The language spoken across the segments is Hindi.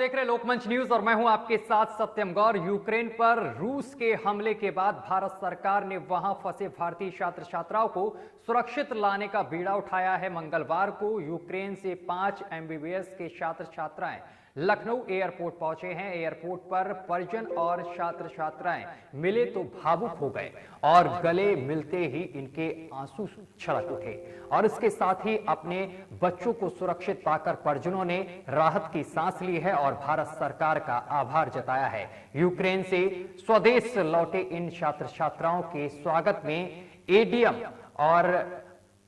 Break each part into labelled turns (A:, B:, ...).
A: देख रहे लोकमंच न्यूज और मैं हूं आपके साथ सत्यम गौर। यूक्रेन पर रूस के हमले के बाद भारत सरकार ने वहां फंसे भारतीय छात्र छात्राओं को सुरक्षित लाने का बीड़ा उठाया है। मंगलवार को यूक्रेन से 5 एमबीबीएस के छात्र छात्राएं लखनऊ एयरपोर्ट पहुंचे हैं। एयरपोर्ट पर परिजन और छात्र छात्राएं मिले तो भावुक हो गए और गले मिलते ही इनके आंसू छलक उठे और इसके साथ ही अपने बच्चों को सुरक्षित पाकर परिजनों ने राहत की सांस ली है और भारत सरकार का आभार जताया है। यूक्रेन से स्वदेश लौटे इन छात्र छात्राओं के स्वागत में एडीएम और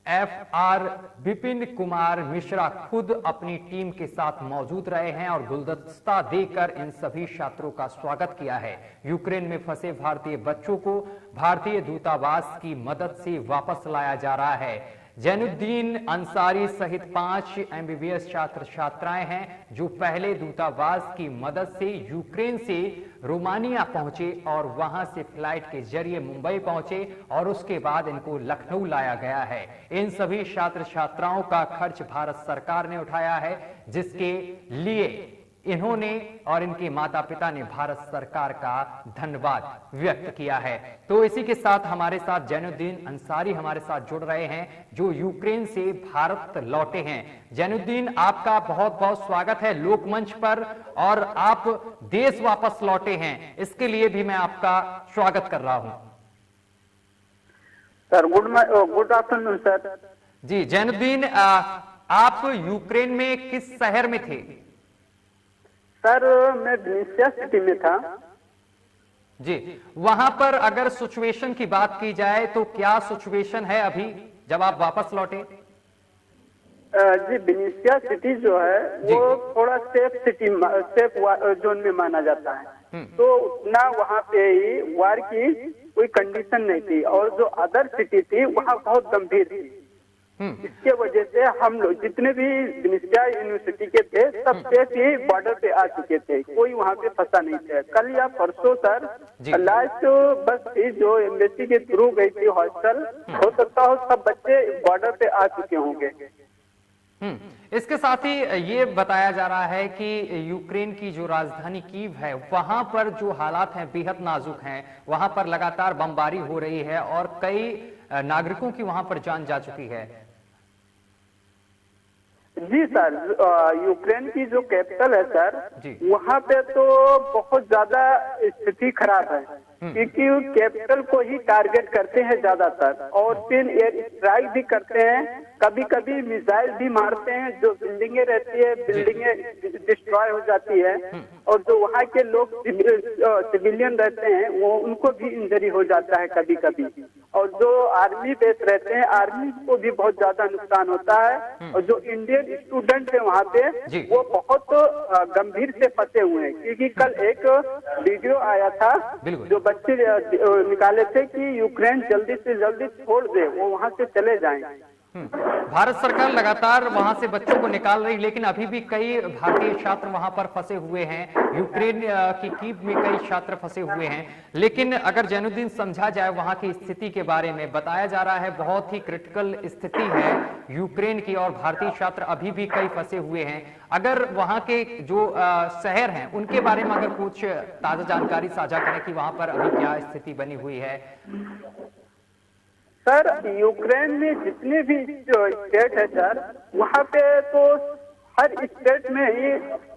A: एफआर विपिन कुमार मिश्रा खुद अपनी टीम के साथ मौजूद रहे हैं और गुलदस्ता देकर इन सभी छात्रों का स्वागत किया है। यूक्रेन में फंसे भारतीय बच्चों को भारतीय दूतावास की मदद से वापस लाया जा रहा है। जैनुद्दीन अंसारी सहित 5 एमबीबीएस छात्र छात्राएं हैं जो पहले दूतावास की मदद से यूक्रेन से रोमानिया पहुंचे और वहां से फ्लाइट के जरिए मुंबई पहुंचे और उसके बाद इनको लखनऊ लाया गया है। इन सभी छात्र छात्राओं का खर्च भारत सरकार ने उठाया है, जिसके लिए इन्होंने और इनके माता पिता ने भारत सरकार का धन्यवाद व्यक्त किया है। तो इसी के साथ हमारे साथ जैनुद्दीन अंसारी हमारे साथ जुड़ रहे हैं जो यूक्रेन से भारत लौटे हैं। जैनुद्दीन, आपका बहुत बहुत स्वागत है लोकमंच पर और आप देश वापस लौटे हैं, इसके लिए भी मैं आपका स्वागत कर रहा हूं।
B: Sir good afternoon sir.
A: जी जैनुद्दीन, आप यूक्रेन में किस शहर में थे?
B: सर मैं विनिसिया सिटी में था।
A: जी, वहां पर अगर सिचुएशन की बात की जाए तो क्या सिचुएशन है अभी जब आप वापस लौटे?
B: जी विनिसिया सिटी जो है वो थोड़ा सेफ जोन में माना जाता है, तो उतना वहाँ पे ही वार की कोई कंडीशन नहीं थी और जो अदर सिटी थी वहाँ बहुत गंभीर थी। इसके वजह से हम लोग जितने भी विनिसिया यूनिवर्सिटी के थे सब सेफ ही बॉर्डर पे आ चुके थे, कोई वहाँ पे फंसा नहीं था। कल या परसों सर लास्ट बस थी जो एम्बेसी के थ्रू गई थी हॉस्टल, हो सकता हो सब बच्चे बॉर्डर पे आ चुके होंगे।
A: इसके साथ ही ये बताया जा रहा है कि यूक्रेन की जो राजधानी कीव है वहां पर जो हालात हैं बेहद नाजुक हैं। वहां पर लगातार बमबारी हो रही है और कई नागरिकों की वहां पर जान जा चुकी है।
B: जी सर, यूक्रेन की जो कैपिटल है सर वहाँ पे तो बहुत ज्यादा स्थिति खराब है क्योंकि कैपिटल को ही टारगेट करते हैं ज्यादातर और फिर एयर स्ट्राइक भी करते हैं, कभी कभी मिसाइल भी मारते हैं। जो बिल्डिंगें रहती है बिल्डिंगें डिस्ट्रॉय हो जाती है और जो वहाँ के लोग सिविलियन रहते हैं वो उनको भी इंजरी हो जाता है कभी कभी। और जो आर्मी बेस रहते हैं आर्मी को भी बहुत ज्यादा नुकसान होता है और जो इंडियन स्टूडेंट है वहाँ पे वो बहुत गंभीर से फंसे हुए हैं क्योंकि कल एक वीडियो आया था जो बच्चे निकाले थे कि यूक्रेन जल्दी से जल्दी छोड़ दे, वो वहाँ से चले जाएं।
A: भारत सरकार लगातार वहां से बच्चों को निकाल रही, लेकिन अभी भी कई भारतीय छात्र वहां पर फंसे हुए हैं। यूक्रेन की कीव में कई छात्र फंसे हुए हैं। लेकिन अगर जैनुद्दीन समझा जाए वहां की स्थिति के बारे में, बताया जा रहा है बहुत ही क्रिटिकल स्थिति है यूक्रेन की और भारतीय छात्र अभी भी कई फंसे हुए हैं। अगर वहां के जो शहर हैं उनके बारे में अगर कुछ ताजा जानकारी साझा करें कि वहां पर अभी क्या स्थिति बनी हुई है।
B: सर यूक्रेन में जितने भी स्टेट है सर वहाँ पे तो हर स्टेट में ही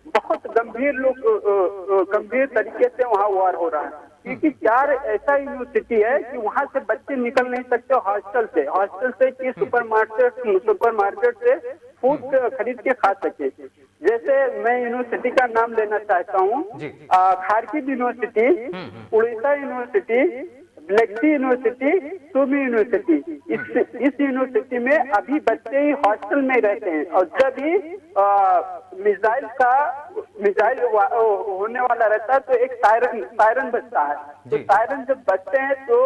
B: बहुत गंभीर तरीके से वहाँ वार हो रहा है क्योंकि 4 ऐसा यूनिवर्सिटी है कि वहाँ से बच्चे निकल नहीं सकते हॉस्टल से कि सुपरमार्केट से फूड खरीद के खा सके। जैसे मैं यूनिवर्सिटी का नाम लेना चाहता हूँ, खारकिव यूनिवर्सिटी, उड़ीसा यूनिवर्सिटी, ब्लेक्सी यूनिवर्सिटी, सुमी यूनिवर्सिटी। इस यूनिवर्सिटी में अभी बच्चे ही हॉस्टल में रहते हैं और जब भी मिसाइल होने वाला रहता है तो एक सायरन बजता है, तो सायरन जब बजते हैं तो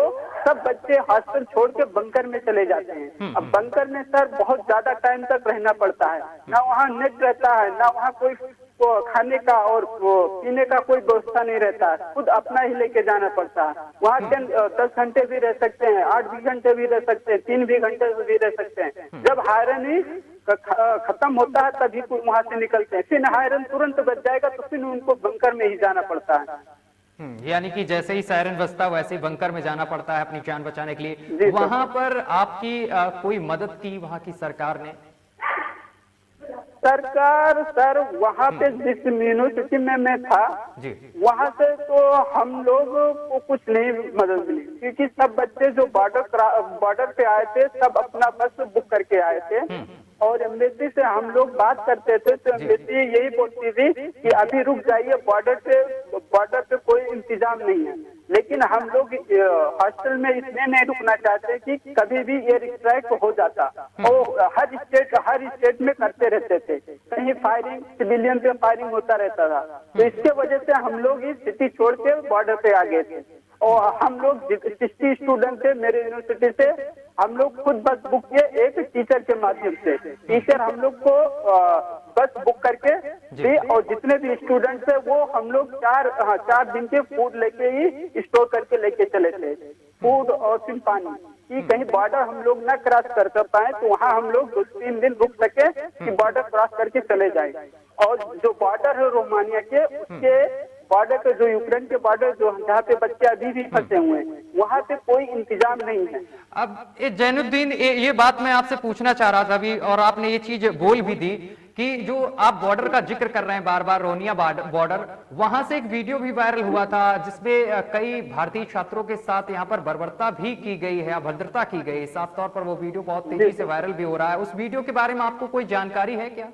B: सब बच्चे हॉस्टल छोड़ के बंकर में चले जाते हैं। अब बंकर में सर बहुत ज्यादा टाइम तक रहना पड़ता है, ना वहाँ नेट रहता है, ना वहाँ कोई खाने का और पीने का कोई व्यवस्था नहीं रहता, खुद अपना ही लेके जाना पड़ता है। वहाँ के 10 घंटे भी रह सकते हैं, 8 भी घंटे भी रह सकते हैं, 3 भी घंटे भी रह सकते हैं। जब आयरन ही खत्म होता है तभी वहाँ से निकलते हैं, फिर आयरन तुरंत बच जाएगा तो फिर उनको बंकर में ही जाना पड़ता है।
A: यानी कि जैसे ही सायरन बजता वैसे ही बंकर में जाना पड़ता है अपनी जान बचाने के लिए। वहां पर आपकी कोई मदद की वहां की सरकार ने?
B: सरकार सर वहाँ पे जिस यूनिवर्सिटी में मैं था वहाँ से तो हम लोग को कुछ नहीं मदद मिली, क्योंकि सब बच्चे जो बॉर्डर पे आए थे सब अपना बस बुक करके आए थे। और एम्बेसी से हम लोग बात करते थे तो एम्बेसी यही बोलती थी कि अभी रुक जाइए, बॉर्डर पे कोई इंतजाम नहीं है। लेकिन हम लोग हॉस्टल में इसलिए नहीं रुकना चाहते कि कभी भी एयर स्ट्राइक हो जाता, और हर स्टेट में करते रहते थे, कहीं फायरिंग सिविलियन पे फायरिंग होता रहता था। तो इसके वजह से हम लोग इस सिटी छोड़ के बॉर्डर पे आ गए थे। और हम लोग 60 स्टूडेंट थे मेरे यूनिवर्सिटी से, हम लोग खुद बस बुक किए एक टीचर के माध्यम से। टीचर हम लोग को बस बुक करके दी, और जितने भी स्टूडेंट थे वो हम लोग 4 दिन के फूड लेके ही स्टोर करके लेके चले थे, फूड और फिर पानी, कि कहीं बॉर्डर हम लोग न क्रॉस कर पाए तो वहाँ हम लोग 2-3 दिन रुक सके कि बॉर्डर क्रॉस करके चले जाए। और जो बॉर्डर है रोमानिया के, उसके बॉर्डर पे जो यूक्रेन के बॉर्डर जो जहाँ पे बच्चे अभी भी फंसे हुए हैं, वहाँ पे कोई इंतजाम नहीं है।
A: अब जैनुद्दीन, ये बात मैं आपसे पूछना चाह रहा था अभी, और आपने ये चीज बोल भी दी कि जो आप बॉर्डर का जिक्र कर रहे हैं बार बार, रोनिया बॉर्डर, वहां से एक वीडियो भी वायरल हुआ था जिसमें कई भारतीय छात्रों के साथ यहाँ पर बर्बरता भी की गई है, अभद्रता की गई। साफ तौर पर वो वीडियो बहुत तेजी से वायरल भी हो रहा है। उस वीडियो के बारे में आपको कोई जानकारी है क्या?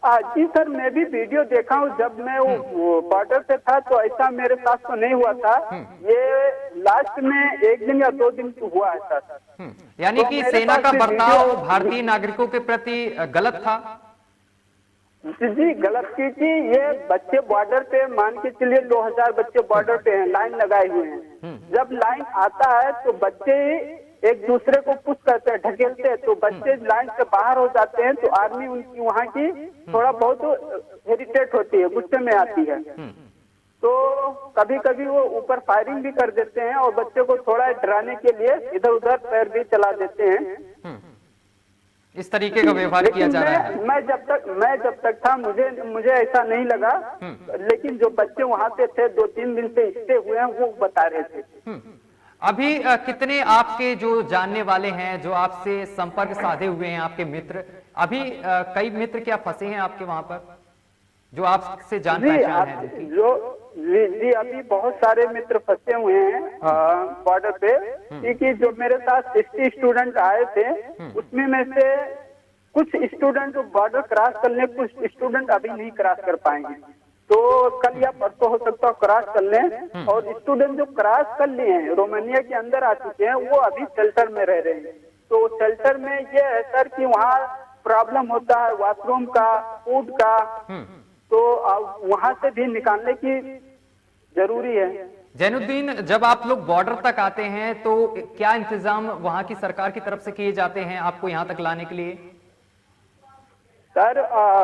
B: जी सर, मैं भी वीडियो देखा हूँ। जब मैं वो बॉर्डर पे था तो ऐसा मेरे साथ तो नहीं हुआ था, ये लास्ट में 1 दिन या 2 दिन हुआ है सर।
A: यानी
B: तो
A: कि सेना का बर्ताव भारतीय नागरिकों के प्रति गलत था?
B: जी गलत, क्योंकि ये बच्चे बॉर्डर पे मान के चलिए 2000 बच्चे बॉर्डर पे हैं, लाइन लगाए हुए हैं। जब लाइन आता है तो बच्चे एक दूसरे को पुश करते हैं, ढकेलते हैं, तो बच्चे लाइन से बाहर हो जाते हैं। तो आर्मी उनकी वहाँ की थोड़ा बहुत हेरिटेट होती है, गुस्से में आती है। तो कभी कभी वो ऊपर फायरिंग भी कर देते हैं और बच्चे को थोड़ा डराने के लिए इधर उधर पैर भी चला देते हैं।
A: इस तरीके का व्यवहार किया जा रहा है।
B: मैं जब तक था मुझे ऐसा नहीं लगा, लेकिन जो बच्चे वहाँ पे थे 2-3 दिन से स्टे हुए हैं वो बता रहे थे।
A: अभी कितने आपके जो जानने वाले हैं, जो आपसे संपर्क साधे हुए हैं, आपके मित्र, अभी कई मित्र क्या फंसे हैं आपके वहां पर, जो आपसे जान पहचान है?
B: जी अभी बहुत सारे मित्र फंसे हुए हैं बॉर्डर पे, क्योंकि जो मेरे साथ 60 स्टूडेंट आए थे उसमें में से कुछ स्टूडेंट बॉर्डर क्रॉस कर ले, कुछ स्टूडेंट अभी नहीं क्रॉस कर पाएंगे। तो कल या परसों हो सकता है क्रॉस कर लें। और स्टूडेंट जो क्रॉस कर लिए हैं, रोमानिया के अंदर आ चुके हैं, वो अभी शेल्टर में रह रहे हैं। तो शेल्टर में ये है सर कि वहाँ प्रॉब्लम होता है वॉशरूम का, फूड का, तो वहाँ से भी निकालने की जरूरी है।
A: जैनुद्दीन, जब आप लोग बॉर्डर तक आते हैं तो क्या इंतजाम वहाँ की सरकार की तरफ से किए जाते हैं आपको यहाँ तक लाने के लिए?
B: सर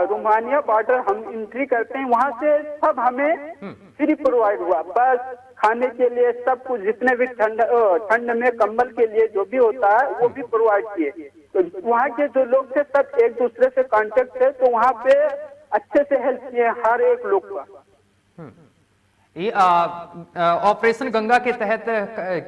B: रोमानिया बॉर्डर हम एंट्री करते हैं, वहाँ से सब हमें फ्री प्रोवाइड हुआ, बस खाने के लिए सब कुछ, जितने भी ठंड में कंबल के लिए जो भी होता है वो भी प्रोवाइड किए। तो वहाँ के जो लोग थे सब एक दूसरे से कांटेक्ट थे, तो वहाँ पे अच्छे से हेल्प किए हर एक लोग का।
A: ये ऑपरेशन गंगा के तहत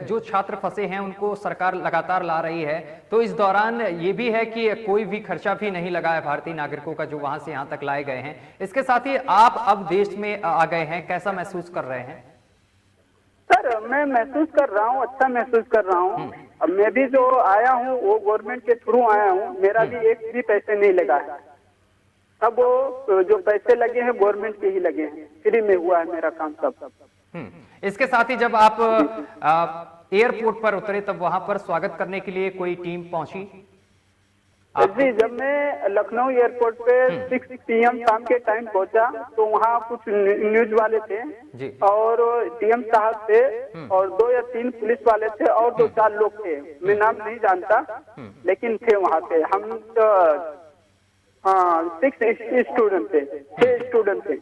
A: जो छात्र फंसे हैं उनको सरकार लगातार ला रही है, तो इस दौरान ये भी है कि कोई भी खर्चा भी नहीं लगा है भारतीय नागरिकों का जो वहां से यहाँ तक लाए गए हैं। इसके साथ ही आप अब देश में आ गए हैं, कैसा महसूस कर रहे हैं?
B: सर मैं महसूस कर रहा हूँ, अच्छा महसूस कर रहा हूँ। अब मैं भी जो आया हूँ वो गवर्नमेंट के थ्रू आया हूँ, मेरा भी एक भी पैसे नहीं लगा है। अब वो जो पैसे लगे हैं गवर्नमेंट के ही लगे हैं, फ्री में हुआ है मेरा काम सब।
A: इसके साथ ही जब आप एयरपोर्ट पर उतरे तब वहां पर स्वागत करने के लिए कोई टीम पहुंची?
B: जी जब मैं लखनऊ एयरपोर्ट पे 6 PM शाम के टाइम पहुंचा तो वहाँ कुछ न्यूज वाले थे और DM साहब थे और 2 या 3 पुलिस वाले थे और 2-4 लोग थे, मैं नाम नहीं जानता लेकिन थे वहाँ पे। हाँ 6 स्टूडेंट थे, 6 स्टूडेंट थे।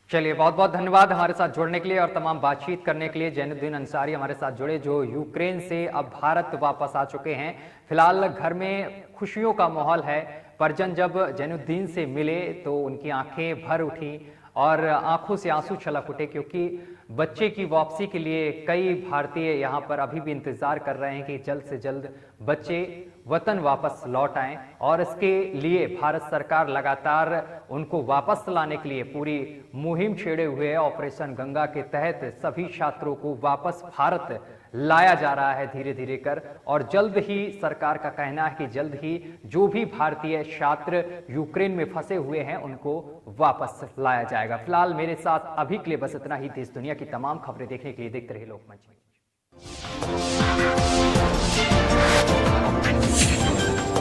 A: चलिए, बहुत बहुत धन्यवाद हमारे साथ जुड़ने के लिए और तमाम बातचीत करने के लिए। जैनुद्दीन अंसारी हमारे साथ जुड़े, जो यूक्रेन से अब भारत वापस आ चुके हैं। फिलहाल घर में खुशियों का माहौल है। परिजन जब जैनुद्दीन से मिले तो उनकी आंखें भर उठी और आंखों से आंसू छलक उठे, क्योंकि बच्चे की वापसी के लिए कई भारतीय यहाँ पर अभी भी इंतजार कर रहे हैं कि जल्द से जल्द बच्चे वतन वापस लौट आएं, और इसके लिए भारत सरकार लगातार उनको वापस लाने के लिए पूरी मुहिम छेड़े हुए है। ऑपरेशन गंगा के तहत सभी छात्रों को वापस भारत लाया जा रहा है धीरे धीरे कर, और जल्द ही सरकार का कहना है कि जल्द ही जो भी भारतीय छात्र यूक्रेन में फंसे हुए हैं उनको वापस लाया जाएगा। फिलहाल मेरे साथ अभी के लिए बस इतना ही। देश दुनिया की तमाम खबरें देखने के लिए देखते रहिए लोकमंच।